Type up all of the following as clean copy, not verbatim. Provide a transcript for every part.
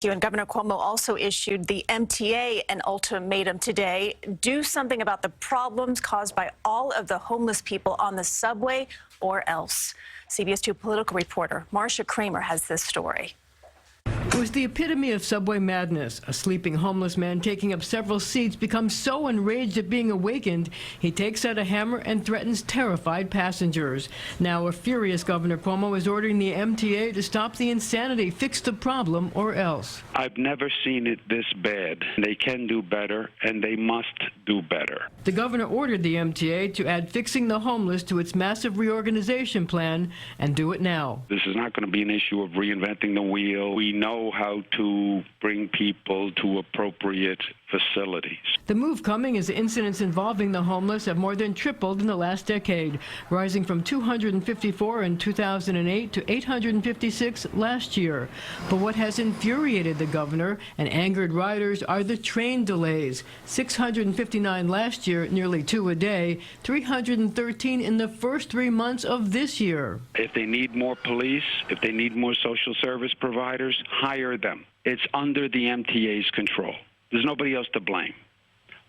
And Governor Cuomo also issued the MTA an ultimatum today. Do something about the problems caused by all of the homeless people on the subway or else. CBS 2 political reporter Marcia Kramer has this story. It was the epitome of subway madness. A sleeping homeless man taking up several seats becomes so enraged at being awakened, he takes out a hammer and threatens terrified passengers. Now a furious Governor Cuomo is ordering the MTA to stop the insanity, fix the problem or else. I've never seen it this bad. They can do better, and they must do better. The governor ordered the MTA to add fixing the homeless to its massive reorganization plan and do it now. This is not going to be an issue of reinventing the wheel. We know how to bring people to appropriate facilities. The move coming as incidents involving the homeless have more than tripled in the last decade, rising from 254 in 2008 to 856 last year. But what has infuriated the governor and angered riders are the train delays. 659 last year, nearly 2 a day, 313 in the first 3 months of this year. If they need more police, if they need more social service providers, hire them. It's under the MTA's control. There's nobody else to blame.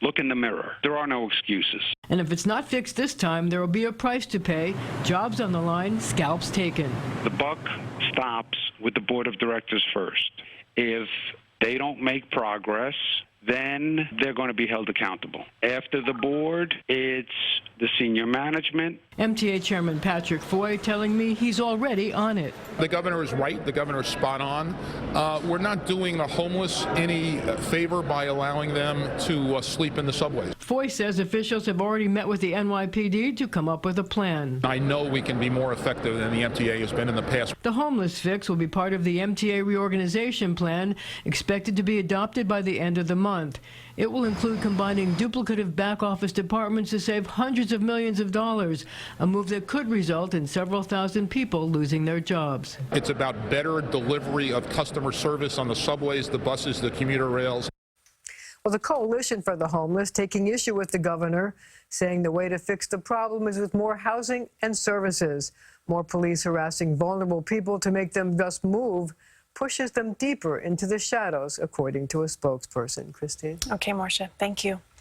Look in the mirror. There are no excuses. And if it's not fixed this time, there will be a price to pay. Jobs on the line, scalps taken. The buck stops with the board of directors first. If they don't make progress, then they're going to be held accountable. After the board, it's the senior management. MTA Chairman Patrick Foy telling me he's already on it. The governor is right. The governor is spot on. We're not doing the homeless any favor by allowing them to sleep in the subways. Foy says officials have already met with the NYPD to come up with a plan. I know we can be more effective than the MTA has been in the past. The homeless fix will be part of the MTA reorganization plan, expected to be adopted by the end of the month. It will include combining duplicative back office departments to save hundreds of millions of dollars, a move that could result in several thousand people losing their jobs. It's about better delivery of customer service on the subways, the buses, the commuter rails. Well, the Coalition for the Homeless taking issue with the governor, saying the way to fix the problem is with more housing and services. More police harassing vulnerable people to make them just move pushes them deeper into the shadows, according to a spokesperson. Christine? Okay, Marcia, thank you.